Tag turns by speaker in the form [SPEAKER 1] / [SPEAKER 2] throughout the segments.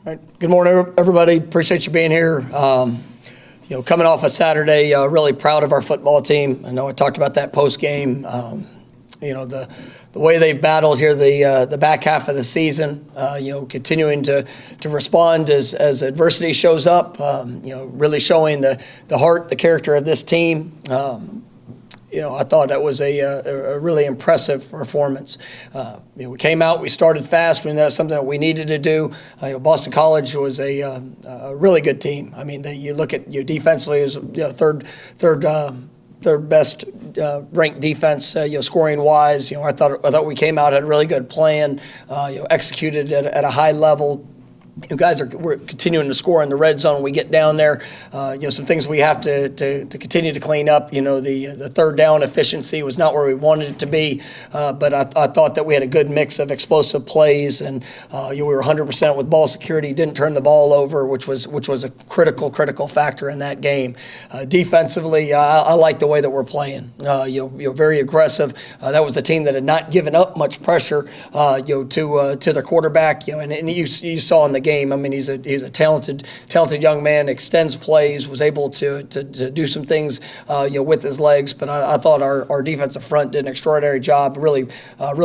[SPEAKER 1] All right. Good morning, everybody. Appreciate you being here. Coming off a Saturday, really proud of our football team. I know I talked about that post game. The way they battled here the back half of the season. Continuing to respond as adversity shows up. Really showing the heart, the character of this team. I thought that was a really impressive performance. We came out, we started fast. We knew that's something that we needed to do. Boston College was a really good team. I mean, you look at defensively, it was third best ranked defense, scoring wise. I thought we came out, had a really good plan, executed at a high level. You guys we're continuing to score in the red zone. We get down there, some things we have to continue to clean up. The third down efficiency was not where we wanted it to be, but I thought that we had a good mix of explosive plays, and we were 100% with ball security. Didn't turn the ball over, which was a critical factor in that game. Defensively, I like the way that we're playing. Very aggressive. That was the team that had not given up much pressure, to their quarterback. And you saw in the game. I mean, he's a talented young man. Extends plays, was able to do some things, with his legs. But I thought our defensive front did an extraordinary job. Really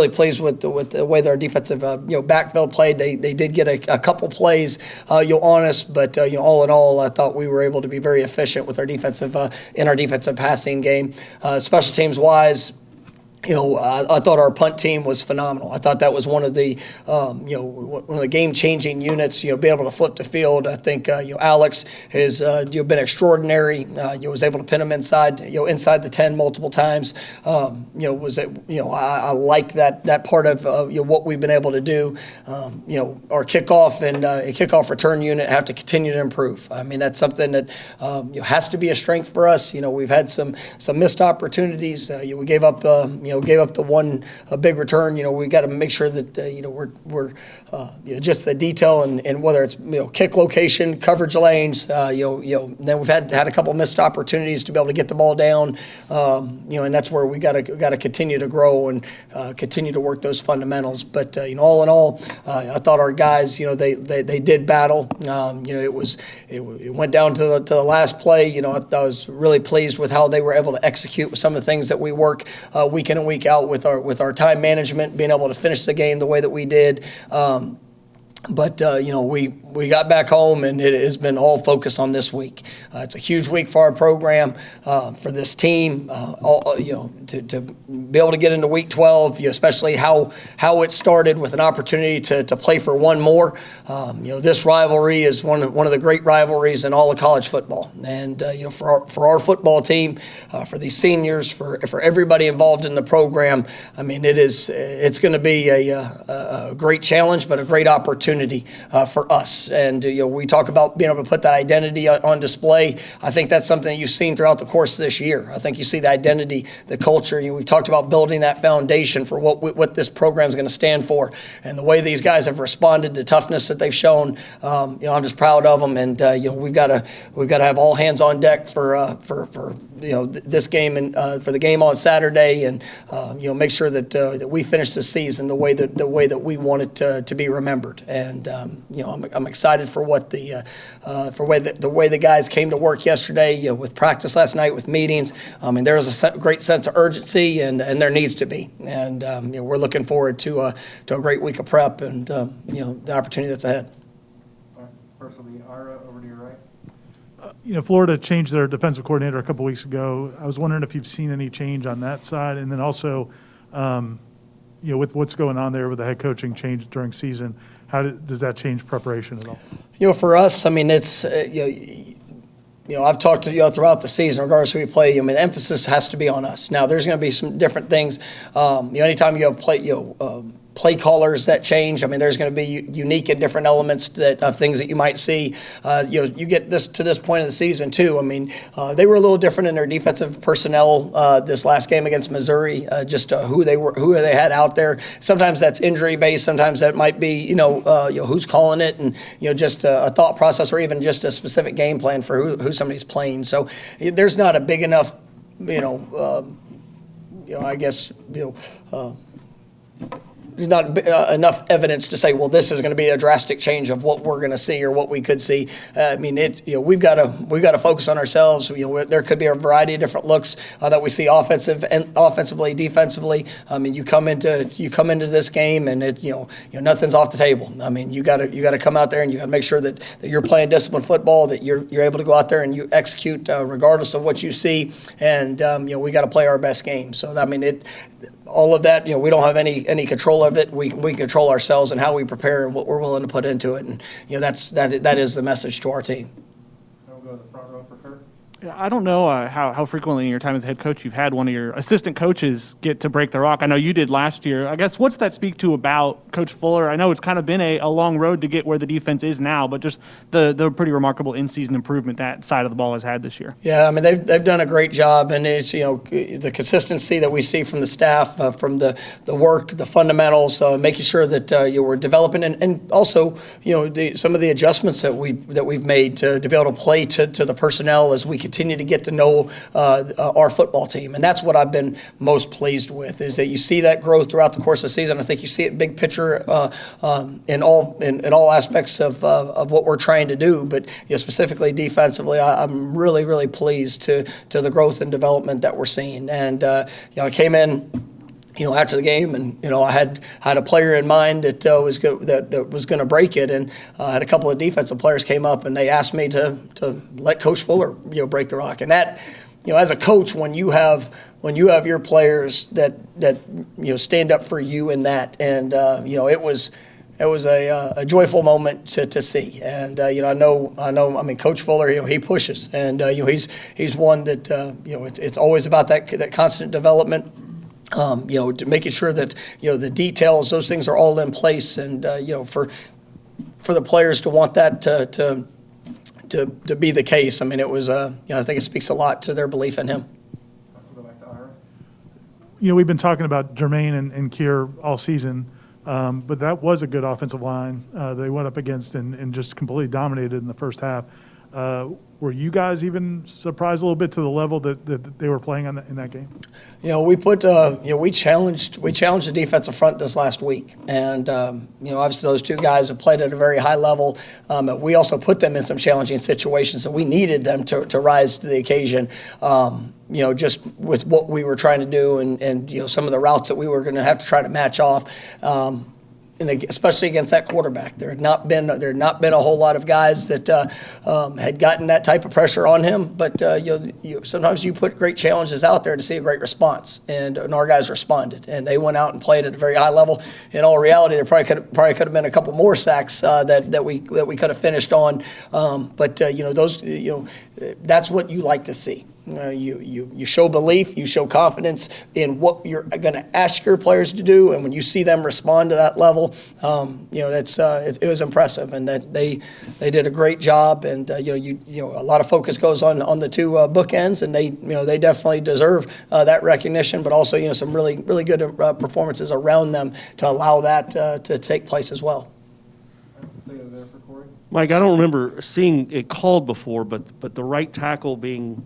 [SPEAKER 1] pleased with the way their defensive backfield played. They did get a couple plays, on us, but all in all, I thought we were able to be very efficient with our defensive passing game. Special teams wise. I thought our punt team was phenomenal. I thought that was one of the, one of the game-changing units. Be able to flip the field. I think Alex has been extraordinary. Was able to pin him inside the 10 multiple times. I like that part of what we've been able to do. Our kickoff and kickoff return unit have to continue to improve. I mean, that's something that has to be a strength for us. We've had some missed opportunities. We gave up the one big return. We got to make sure that we're just the detail and whether it's kick location, coverage lanes. Then we've had a couple missed opportunities to be able to get the ball down. And that's where we got to continue to grow and continue to work those fundamentals. But all in all, I thought our guys, they did battle. It went down to the last play. I was really pleased with how they were able to execute with some of the things that we work week in and week out with our time management, being able to finish the game the way that we did. But we got back home, and it has been all focused on this week. It's a huge week for our program, for this team. To be able to get into Week 12, especially how it started with an opportunity to play for one more. This rivalry is one of the great rivalries in all of college football, and for our football team, for these seniors, for everybody involved in the program. I mean, it's going to be a great challenge, but a great opportunity for us. And we talk about being able to put that identity on display. I think that's something that you've seen throughout the course of this year. I think you see the identity, the culture. We've talked about building that foundation for what this program is going to stand for, and the way these guys have responded, the toughness that they've shown. I'm just proud of them, and we've got to have all hands on deck for this game and for the game on Saturday, and make sure that we finish the season the way that we want it to be remembered. And I'm excited for what the way the guys came to work yesterday, with practice last night, with meetings. I mean, there is a great sense of urgency, and there needs to be. And we're looking forward to a great week of prep and the opportunity that's ahead.
[SPEAKER 2] Personally, Ira, over to your right.
[SPEAKER 3] Florida changed their defensive coordinator a couple weeks ago. I was wondering if you've seen any change on that side, and then also, with what's going on there with the head coaching change during season, does that change preparation at all?
[SPEAKER 1] For us, I mean, it's I've talked to you throughout the season, regardless of who we play. I mean, the emphasis has to be on us. Now, there's going to be some different things. Anytime you have play callers that change. I mean, there's going to be unique and different elements of things that you might see. You get to this point of the season too. I mean, they were a little different in their defensive personnel this last game against Missouri. Just who they had out there. Sometimes that's injury based. Sometimes that might be who's calling it, and just a thought process, or even just a specific game plan for who somebody's playing. So there's not a big enough, I guess enough evidence to say, well, this is going to be a drastic change of what we're going to see or what we could see. I mean, we've got to focus on ourselves. There could be a variety of different looks that we see offensively, defensively. I mean, you come into this game and nothing's off the table. I mean, you got to come out there and you got to make sure that you're playing disciplined football, that you're able to go out there and you execute regardless of what you see. And we got to play our best game. So I mean, all of that, we don't have any control of it. We control ourselves and how we prepare and what we're willing to put into it. And that is the message to our team.
[SPEAKER 2] We'll go to the front row for Kurt.
[SPEAKER 4] I don't know how frequently in your time as a head coach you've had one of your assistant coaches get to break the rock. I know you did last year. I guess what's that speak to about Coach Fuller? I know it's kind of been a long road to get where the defense is now, but just the pretty remarkable in-season improvement that side of the ball has had this year.
[SPEAKER 1] Yeah, I mean, they've done a great job, and it's, the consistency that we see from the staff, from the work, the fundamentals, making sure that we're developing, and also, some of the adjustments that we've made to be able to play to the personnel as we continue to get to know our football team. And that's what I've been most pleased with, is that you see that growth throughout the course of the season. I think you see it big picture in all aspects of what we're trying to do, but specifically defensively, I'm really, really pleased to the growth and development that we're seeing. And I came in after the game, and I had a player in mind that was going to break it, and I had a couple of defensive players came up and they asked me to let Coach Fuller break the rock. And that, as a coach, when you have your players that stand up for you in that, and it was a joyful moment to see. And I know. I mean, Coach Fuller, he pushes, and he's one that it's always about that constant development. Making sure that the details, those things are all in place, and for the players to want that to be the case. I mean, it was I think it speaks a lot to their belief in him.
[SPEAKER 2] We'll go back to Ira.
[SPEAKER 3] We've been talking about Jermaine and Kier all season, but that was a good offensive line they went up against and just completely dominated in the first half. Were you guys even surprised a little bit to the level that they were playing in that game?
[SPEAKER 1] We challenged the defensive front this last week, and obviously those two guys have played at a very high level. We also put them in some challenging situations, so we needed them to rise to the occasion. Just with what we were trying to do, and some of the routes that we were going to have to try to match off. And especially against that quarterback, there had not been a whole lot of guys that had gotten that type of pressure on him. But sometimes you put great challenges out there to see a great response, and our guys responded, and they went out and played at a very high level. In all reality, there probably could have been a couple more sacks that we could have finished on. But that's what you like to see. You show belief, you show confidence in what you're going to ask your players to do, and when you see them respond to that level, it was impressive, and that they did a great job. And a lot of focus goes on the two bookends, and they definitely deserve that recognition, but also some really really good performances around them to allow that to take place as well.
[SPEAKER 2] Stay over there for Corey.
[SPEAKER 5] Mike, I don't remember seeing it called before, but the right tackle being,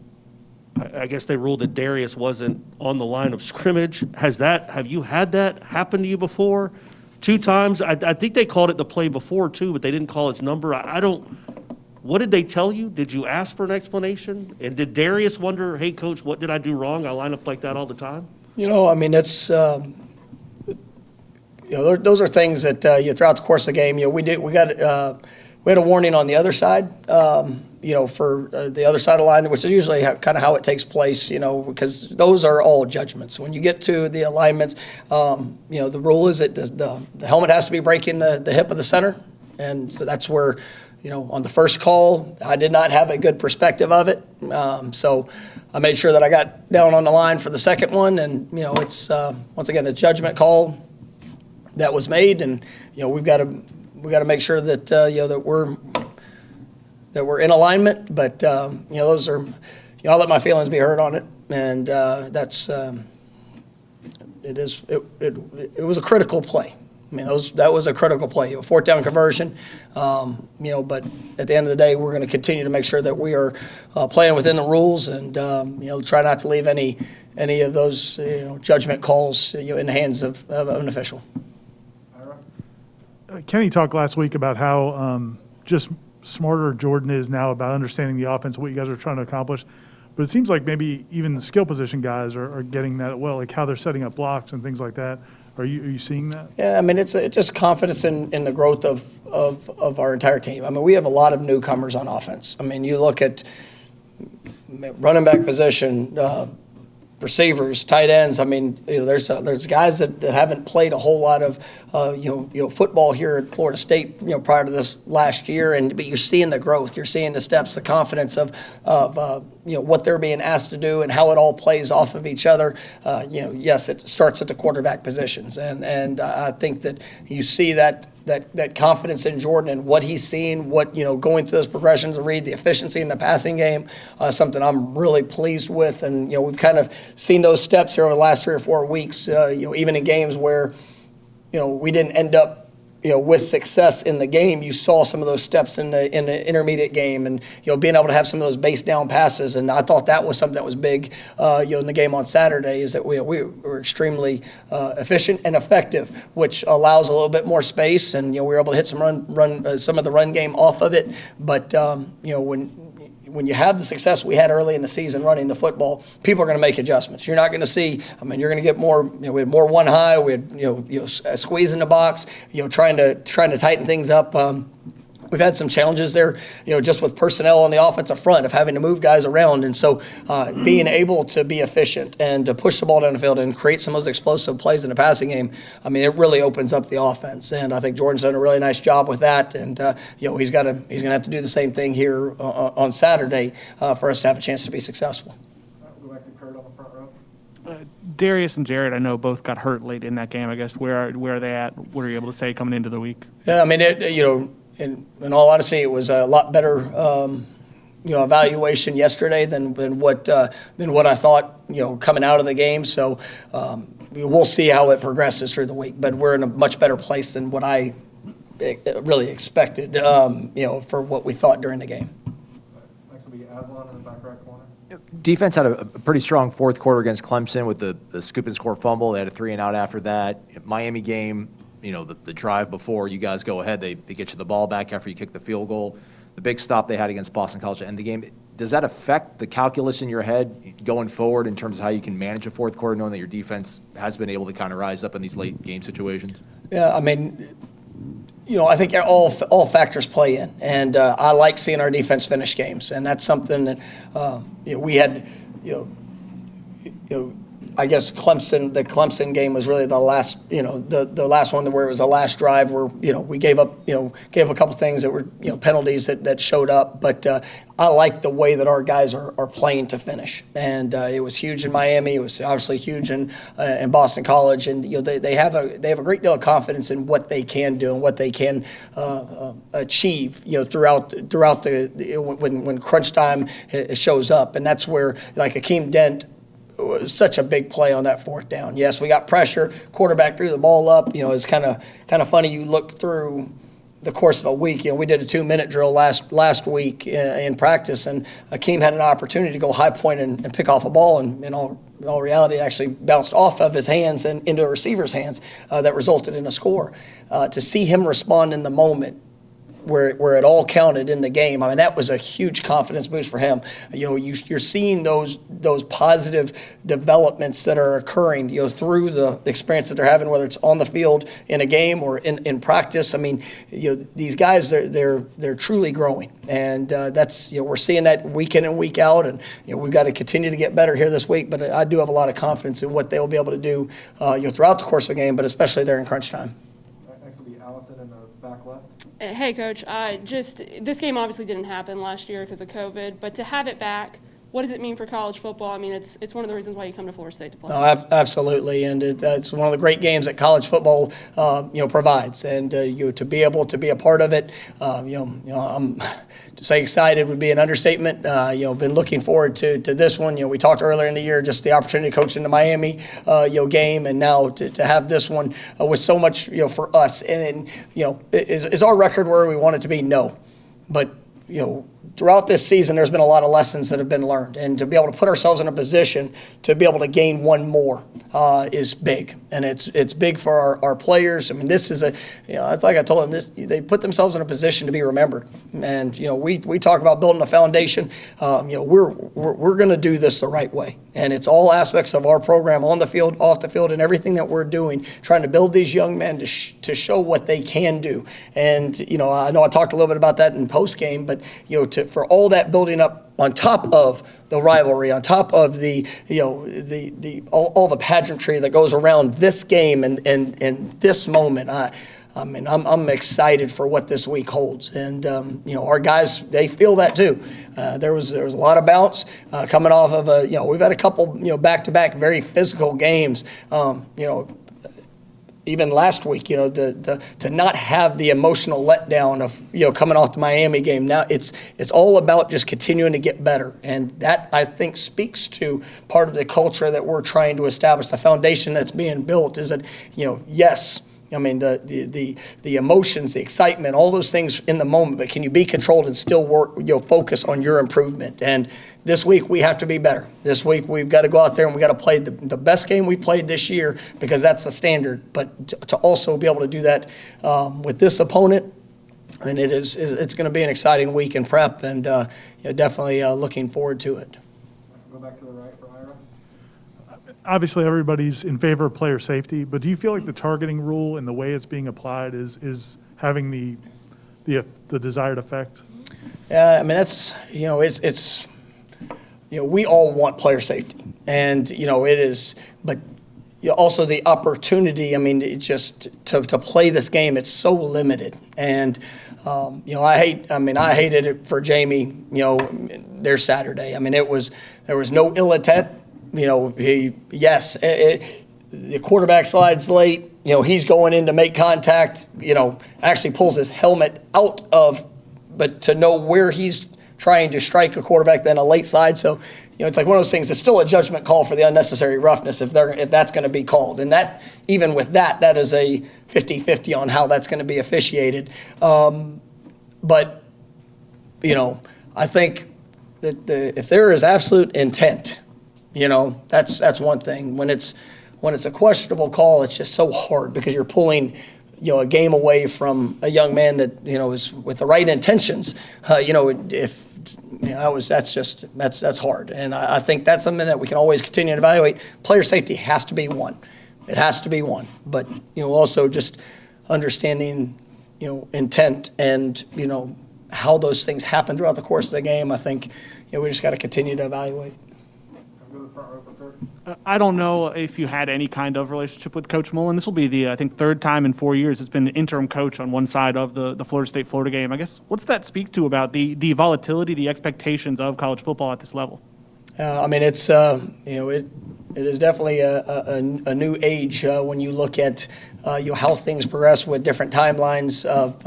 [SPEAKER 5] I guess they ruled that Darius wasn't on the line of scrimmage. Have you had that happen to you before? 2 times? I think they called it the play before too, but they didn't call its number. What did they tell you? Did you ask for an explanation? And did Darius wonder, hey, Coach, what did I do wrong? I line up like that all the time?
[SPEAKER 1] I mean, it's those are things that throughout the course of the game, we had a warning on the other side. For the other side of the line, which is usually kind of how it takes place, because those are all judgments. When you get to the alignments, the rule is that the helmet has to be breaking the hip of the center. And so that's where, on the first call, I did not have a good perspective of it. So I made sure that I got down on the line for the second one. And, it's, once again, a judgment call that was made. And, we've got to make sure that, that we're in alignment, but those are, I'll let my feelings be hurt on it, and that's it was a critical play. I mean, that was a critical play, a 4th down conversion, but at the end of the day, we're going to continue to make sure that we are playing within the rules, and try not to leave any of those judgment calls in the hands of an official.
[SPEAKER 3] Kenny talked last week about how just smarter Jordan is now about understanding the offense, what you guys are trying to accomplish. But it seems like maybe even the skill position guys are getting that well, like how they're setting up blocks and things like that. Are you seeing that?
[SPEAKER 1] Yeah, I mean, it's just confidence in the growth of our entire team. I mean, we have a lot of newcomers on offense. I mean, you look at running back position, receivers, tight ends. I mean, there's guys that haven't played a whole lot of football here at Florida State prior to this last year, but you're seeing the growth, you're seeing the steps, the confidence of what they're being asked to do and how it all plays off of each other. Yes, it starts at the quarterback positions, and I think that you see that confidence in Jordan and what he's seeing, going through those progressions to read, the efficiency in the passing game, something I'm really pleased with. And, we've kind of seen those steps here over the last 3 or 4 weeks, even in games where, we didn't end up, with success in the game. You saw some of those steps in the intermediate game and, being able to have some of those base down passes. And I thought that was something that was big, in the game on Saturday, is that we were extremely efficient and effective, which allows a little bit more space. And, we were able to hit some of the run game off of it. But, when you have the success we had early in the season running the football, people are going to make adjustments. You're not going to see. I mean, you're going to get more. We had more one high. We had a squeeze in the box. Trying to tighten things up. We've had some challenges there, just with personnel on the offensive front of having to move guys around. And so being able to be efficient and to push the ball down the field and create some of those explosive plays in the passing game, I mean, it really opens up the offense. And I think Jordan's done a really nice job with that. And, he's going to have to do the same thing here on Saturday for us to have a chance to be successful.
[SPEAKER 2] We'll go back to Kurt on the front row.
[SPEAKER 4] Darius and Jared, I know, both got hurt late in that game. I guess where are they at? What are you able to say coming into the week?
[SPEAKER 1] Yeah, I mean, in all honesty, it was a lot better, evaluation yesterday than what I thought, coming out of the game. So we'll see how it progresses through the week. But we're in a much better place than what I really expected, for what we thought during the game.
[SPEAKER 2] Next will be Aslan in the back right corner.
[SPEAKER 6] Defense had a pretty strong fourth quarter against Clemson with the scoop and score fumble. They had a 3-and-out after that. Miami game, the drive before you guys go ahead, they get you the ball back after you kick the field goal. The big stop they had against Boston College to end the game. Does that affect the calculus in your head going forward in terms of how you can manage a fourth quarter, knowing that your defense has been able to kind of rise up in these late game situations?
[SPEAKER 1] Yeah, I mean, I think all factors play in, and I like seeing our defense finish games, and that's something that we had. I guess the Clemson game was really the last, the last one where it was the last drive where, we gave up a couple things that were, penalties that showed up. But I like the way that our guys are playing to finish. And it was huge in Miami. It was obviously huge in Boston College. And, they have a great deal of confidence in what they can do and what they can achieve, throughout when crunch time shows up. And that's where, like Akeem Dent, was such a big play on that fourth down. Yes, we got pressure. Quarterback threw the ball up. It's kind of funny. You look through the course of a week. We did a 2-minute drill last week in practice, and Akeem had an opportunity to go high point and pick off a ball, and in all reality, it actually bounced off of his hands and into a receiver's hands that resulted in a score. To see him respond in the moment, where it all counted in the game. I mean, that was a huge confidence boost for him. You're seeing those positive developments that are occurring, through the experience that they're having, whether it's on the field in a game or in practice. I mean, these guys, they're truly growing, and that's we're seeing that week in and week out, and we've got to continue to get better here this week. But I do have a lot of confidence in what they'll be able to do, throughout the course of the game, but especially there in crunch time.
[SPEAKER 2] Next will be Allison in the back left.
[SPEAKER 7] Hey, Coach. This game obviously didn't happen last year because of COVID, but to have it back, what does it mean for college football? I mean, it's one of the reasons why you come to Florida State to play.
[SPEAKER 1] No, absolutely, and it's one of the great games that college football, provides, and to be able to be a part of it, I'm to say excited would be an understatement. Been looking forward to this one. We talked earlier in the year just the opportunity to coach in the Miami, game, and now to have this one with so much, for us. And is our record where we want it to be? No, but throughout this season, there's been a lot of lessons that have been learned, and to be able to put ourselves in a position to be able to gain one more is big, and it's big for our players. I mean, this is it's like I told them, they put themselves in a position to be remembered, and we talk about building a foundation. We're going to do this the right way, and it's all aspects of our program, on the field, off the field, and everything that we're doing, trying to build these young men to show what they can do. And I know I talked a little bit about that in post game, but for all that building up on top of the rivalry, on top of the all the pageantry that goes around this game and this moment, I'm excited for what this week holds, and our guys, they feel that too. There was a lot of bounce coming off of we've had a couple back-to-back very physical games. Even last week, to not have the emotional letdown of coming off the Miami game. Now it's all about just continuing to get better, and that, I think, speaks to part of the culture that we're trying to establish. The foundation that's being built is that yes. I mean, the emotions, the excitement, all those things in the moment, but can you be controlled and still work, focus on your improvement? And this week we have to be better. This week we've got to go out there and we got to play the best game we played this year, because that's the standard. But to also be able to do that with this opponent, and it's going to be an exciting week in prep, and definitely looking forward to it.
[SPEAKER 2] Go back to the right for Ira.
[SPEAKER 3] Obviously, everybody's in favor of player safety, but do you feel like the targeting rule and the way it's being applied is having the desired effect?
[SPEAKER 1] Yeah, I mean, that's it's we all want player safety, and it is, but also the opportunity. I mean, just to play this game, it's so limited, and I hated it for Jamie. Their Saturday. I mean, there was no ill intent. The quarterback slides late. He's going in to make contact. Actually pulls his helmet out of, but to know where he's trying to strike a quarterback, then a late slide. So, it's like one of those things. It's still a judgment call for the unnecessary roughness if that's going to be called. And that, even with that is a 50-50 on how that's going to be officiated. But I think that if there is absolute intent. That's one thing. When it's a questionable call, it's just so hard, because you're pulling, a game away from a young man that is with the right intentions. That's hard, and I think that's something that we can always continue to evaluate. Player safety has to be one. It has to be one, but also just understanding intent and how those things happen throughout the course of the game. I think we just got to continue to evaluate.
[SPEAKER 2] Go to the front row for Kirk.
[SPEAKER 4] I don't know if you had any kind of relationship with Coach Mullen. This will be the, I think, third time in 4 years it's been an interim coach on one side of the Florida State-Florida game. I guess, what's that speak to about the volatility, the expectations of college football at this level?
[SPEAKER 1] I mean, it's it is definitely a new age when you look at how things progress with different timelines of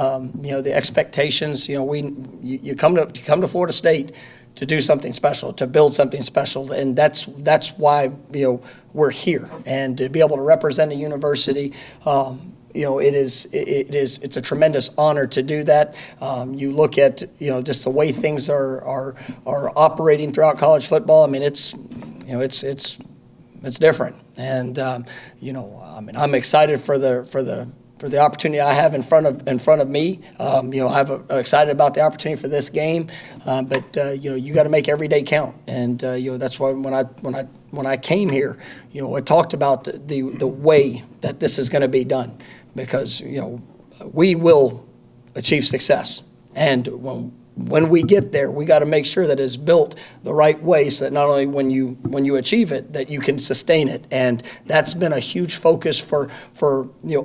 [SPEAKER 1] the expectations. You come to Florida State to do something special, to build something special, and that's why we're here, and to be able to represent a university. It's a tremendous honor to do that. You look at just the way things are operating throughout college football. I mean, it's different, and I'm excited for the opportunity I have in front of me. I'm excited about the opportunity for this game, but you got to make every day count, and that's why when I came here, I talked about the way that this is going to be done, because we will achieve success, and when we get there, we got to make sure that it's built the right way, so that not only when you achieve it, that you can sustain it. And that's been a huge focus for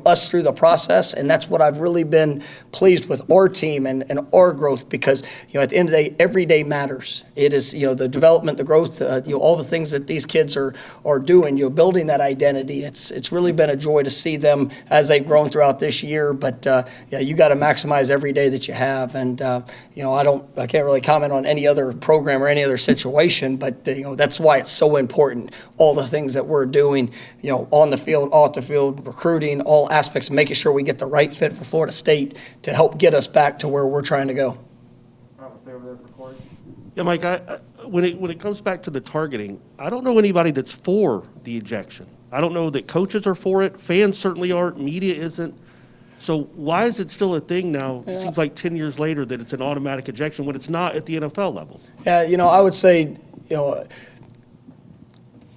[SPEAKER 1] us through the process, and that's what I've really been pleased with our team and our growth, because at the end of the day, every day matters. It is the development, the growth, all the things that these kids are doing, building that identity. It's really been a joy to see them as they've grown throughout this year. But you got to maximize every day that you have, and I can't really comment on any other program or any other situation, but that's why it's so important. All the things that we're doing, on the field, off the field, recruiting, all aspects, making sure we get the right fit for Florida State to help get us back to where we're trying to go.
[SPEAKER 2] All right, we'll stay over there for Corey.
[SPEAKER 5] Yeah, Mike, when it comes back to the targeting, I don't know anybody that's for the ejection. I don't know that coaches are for it. Fans certainly aren't. Media isn't. So why is it still a thing now? It seems like 10 years later that it's an automatic ejection when it's not at the NFL level.
[SPEAKER 1] Yeah, I would say,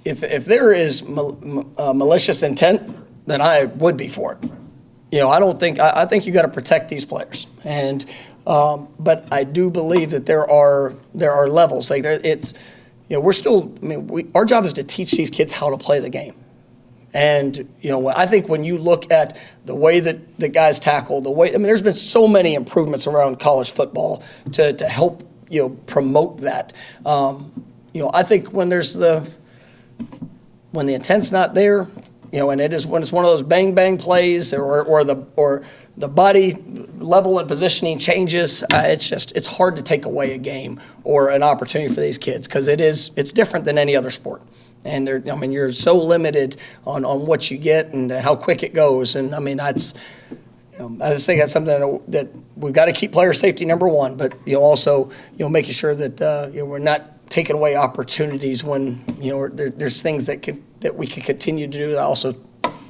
[SPEAKER 1] if there is malicious intent, then I would be for it. I think you got to protect these players, and but I do believe that there are levels. Like we're still. Our job is to teach these kids how to play the game. And, I think when you look at the way that the guys tackle, there's been so many improvements around college football to help, promote that. I think when the intent's not there, and when it's one of those bang bang plays or the body level and positioning changes, it's hard to take away a game or an opportunity for these kids because it's different than any other sport. And you're so limited on what you get and how quick it goes. And I just think that's something that we've got to keep player safety number one, but also making sure that we're not taking away opportunities when there's things that we can continue to do that also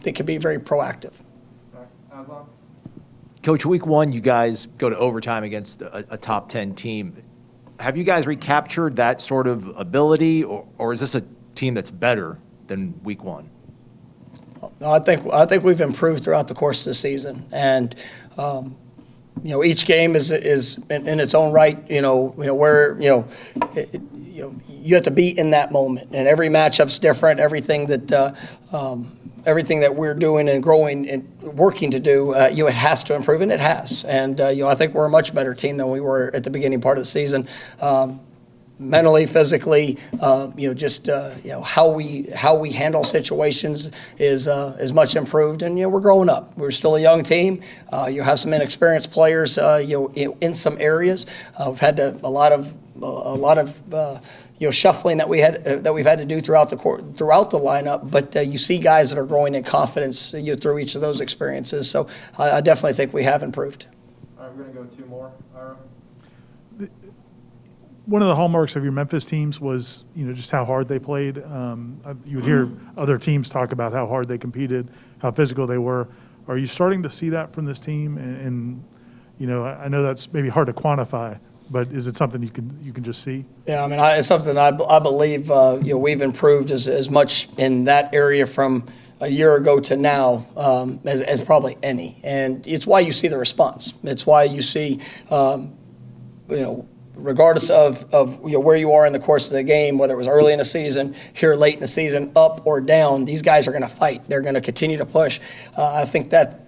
[SPEAKER 1] they could be very proactive.
[SPEAKER 2] Aslan?
[SPEAKER 6] Coach, week one, you guys go to overtime against a top 10 team. Have you guys recaptured that sort of ability, or is this a team that's better than week one?
[SPEAKER 1] No, I think we've improved throughout the course of the season, and each game is in its own right. Where you have to be in that moment, and every matchup's different. Everything that we're doing and growing and working to do, it has to improve, and it has. And I think we're a much better team than we were at the beginning part of the season. Mentally, physically, how we handle situations is much improved, and we're growing up. We're still a young team. You have some inexperienced players, in some areas. We've had a lot of shuffling that we've had to do throughout the lineup. But you see guys that are growing in confidence through each of those experiences. So I definitely think we have improved.
[SPEAKER 2] All right, we're going to go two more. Ira?
[SPEAKER 3] One of the hallmarks of your Memphis teams was, just how hard they played. You would hear other teams talk about how hard they competed, how physical they were. Are you starting to see that from this team? And I know that's maybe hard to quantify, but is it something you can just see?
[SPEAKER 1] Yeah, it's something I believe we've improved as much in that area from a year ago to now as probably any. And it's why you see the response. It's why you see, regardless of where you are in the course of the game, whether it was early in the season, here late in the season, up or down, these guys are going to fight. They're going to continue to push. I think that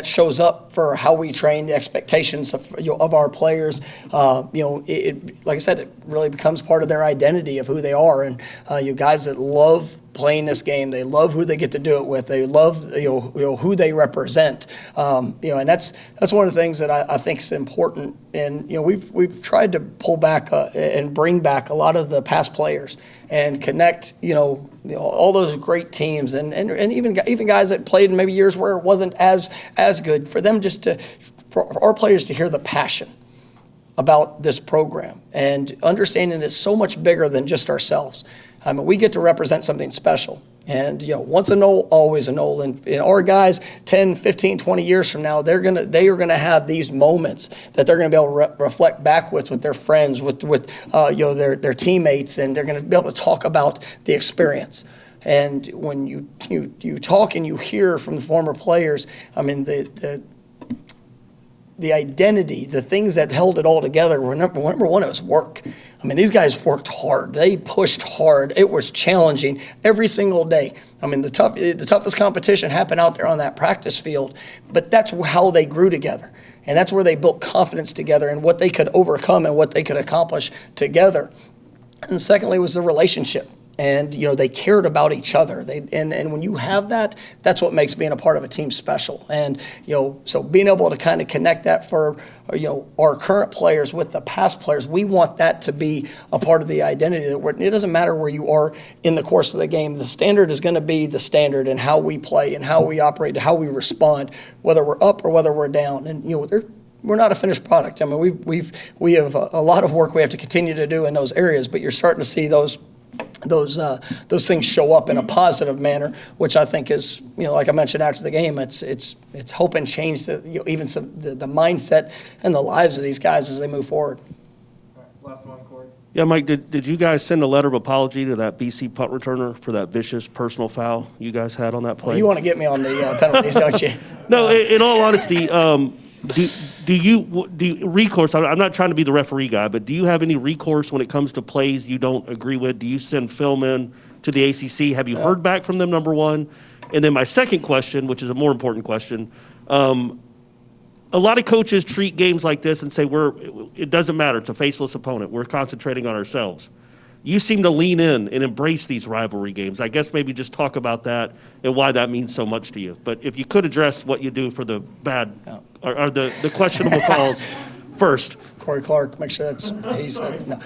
[SPEAKER 1] shows up for how we train, the expectations of our players. Like I said, it really becomes part of their identity of who they are. And you guys that love playing this game, they love who they get to do it with. They love who they represent. And that's one of the things that I think is important. And we've tried to pull back and bring back a lot of the past players and connect all those great teams and even guys that played in maybe years where it wasn't as good, for them for our players to hear the passion about this program and understanding it's so much bigger than just ourselves. We get to represent something special. And, once a Knoll, always a Knoll. And our guys, 10, 15, 20 years from now, they are going to have these moments that they're going to be able to reflect back with their friends, with their teammates, and they're going to be able to talk about the experience. And when you talk and you hear from the former players, the identity, the things that held it all together were number one, it was work. These guys worked hard. They pushed hard. It was challenging every single day. The toughest competition happened out there on that practice field, but that's how they grew together. And that's where they built confidence together and what they could overcome and what they could accomplish together. And secondly was the relationship. And, they cared about each other. And when you have that, that's what makes being a part of a team special. And, so being able to kind of connect that for, our current players with the past players, we want that to be a part of the identity. It doesn't matter where you are in the course of the game. The standard is going to be the standard and how we play and how we operate and how we respond, whether we're up or whether we're down. And, we're not a finished product. I mean, we have a lot of work we have to continue to do in those areas, but you're starting to see those things show up in a positive manner, which I think is, like I mentioned after the game, it's helping change even the mindset and the lives of these guys as they move forward.
[SPEAKER 2] All right, last one, Corey.
[SPEAKER 5] Yeah, Mike, did you guys send a letter of apology to that BC punt returner for that vicious personal foul you guys had on that play?
[SPEAKER 1] You want to get me on the penalties, don't you?
[SPEAKER 5] No, in all honesty, do you recourse? I'm not trying to be the referee guy, but do you have any recourse when it comes to plays you don't agree with? Do you send film in to the ACC? Have you heard back from them, number one? And then my second question, which is a more important question, a lot of coaches treat games like this and say it doesn't matter. It's a faceless opponent. We're concentrating on ourselves. You seem to lean in and embrace these rivalry games. I guess maybe just talk about that and why that means so much to you. But if you could address what you do for the bad or the questionable calls first.
[SPEAKER 1] Corey Clark, make sure that's he said no.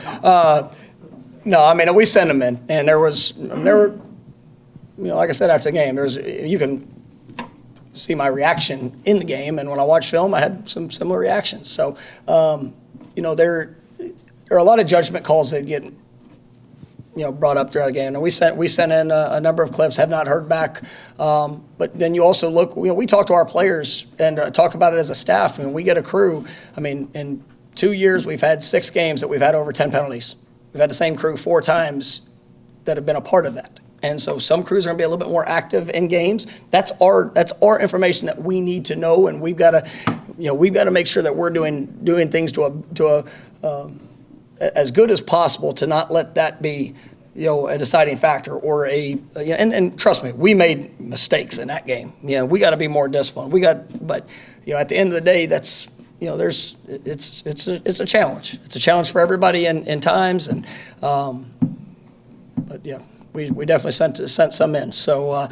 [SPEAKER 1] No, I mean we send them in, and there were, like I said after the game, you can see my reaction in the game, and when I watched film, I had some similar reactions. So, there are a lot of judgment calls that get brought up throughout the game. And we sent in a number of clips, have not heard back. But then you also look, we talk to our players and talk about it as a staff. I mean, we get a crew. I mean, in 2 years, we've had 6 games that we've had over 10 penalties. We've had the same crew 4 times that have been a part of that. And so some crews are going to be a little bit more active in games. That's our information that we need to know, and we've got to make sure that we're doing things to as good as possible to not let that be a deciding factor or and trust me, we made mistakes in that game. We got to be more disciplined. But at the end of the day, that's it's a challenge. It's a challenge for everybody in times, and but yeah. We definitely sent some in. So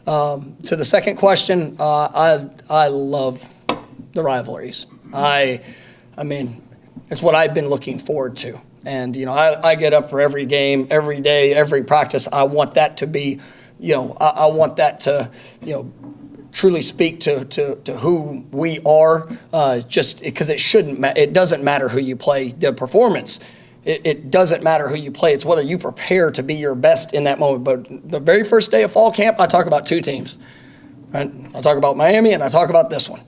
[SPEAKER 1] to the second question, I love the rivalries. I mean, it's what I've been looking forward to. And I get up for every game, every day, every practice. I want that to be, I want that to, truly speak to who we are. Just because it doesn't matter who you play. The performance. It doesn't matter who you play. It's whether you prepare to be your best in that moment. But the very first day of fall camp, I talk about 2 teams. Right? I talk about Miami, and I talk about this one.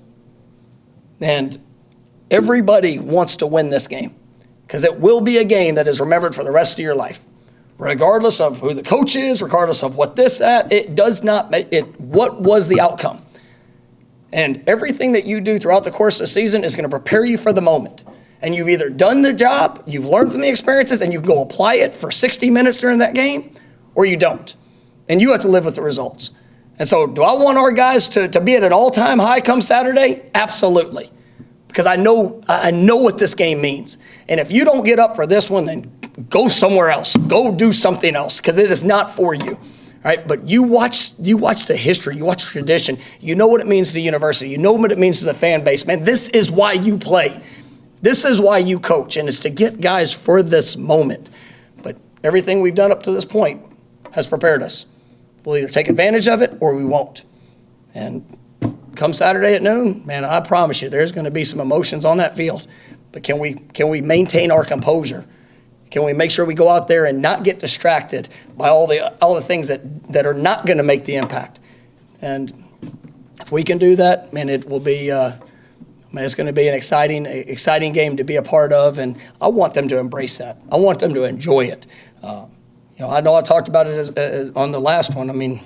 [SPEAKER 1] And everybody wants to win this game because it will be a game that is remembered for the rest of your life. Regardless of who the coach is, regardless of what it does not make it. What was the outcome? And everything that you do throughout the course of the season is going to prepare you for the moment. And you've either done the job, you've learned from the experiences, and you can go apply it for 60 minutes during that game, or you don't. And you have to live with the results. And so do I want our guys to be at an all-time high come Saturday? Absolutely. Because I know what this game means. And if you don't get up for this one, then go somewhere else. Go do something else, because it is not for you. Right? But you watch the history, you watch tradition, you know what it means to the university, you know what it means to the fan base. Man, this is why you play. This is why you coach, and it's to get guys for this moment. But everything we've done up to this point has prepared us. We'll either take advantage of it or we won't. And come Saturday at noon, man, I promise you there's going to be some emotions on that field. But can we maintain our composure? Can we make sure we go out there and not get distracted by all the things that are not going to make the impact? And if we can do that, man, it will be it's going to be an exciting game to be a part of, and I want them to embrace that. I want them to enjoy it. I know I talked about it as on the last one. I mean,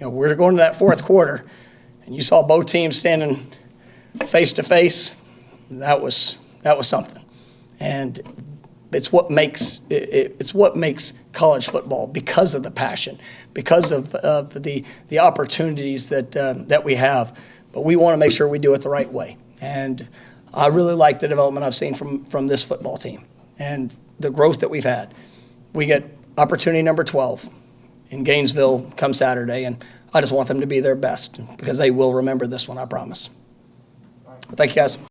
[SPEAKER 1] we're going to that 4th quarter, and you saw both teams standing face to face. That was something, and it's what makes college football, because of the passion, because of the opportunities that we have. But we want to make sure we do it the right way. And I really like the development I've seen from this football team and the growth that we've had. We get opportunity number 12 in Gainesville come Saturday, and I just want them to be their best because they will remember this one, I promise. Thank you, guys.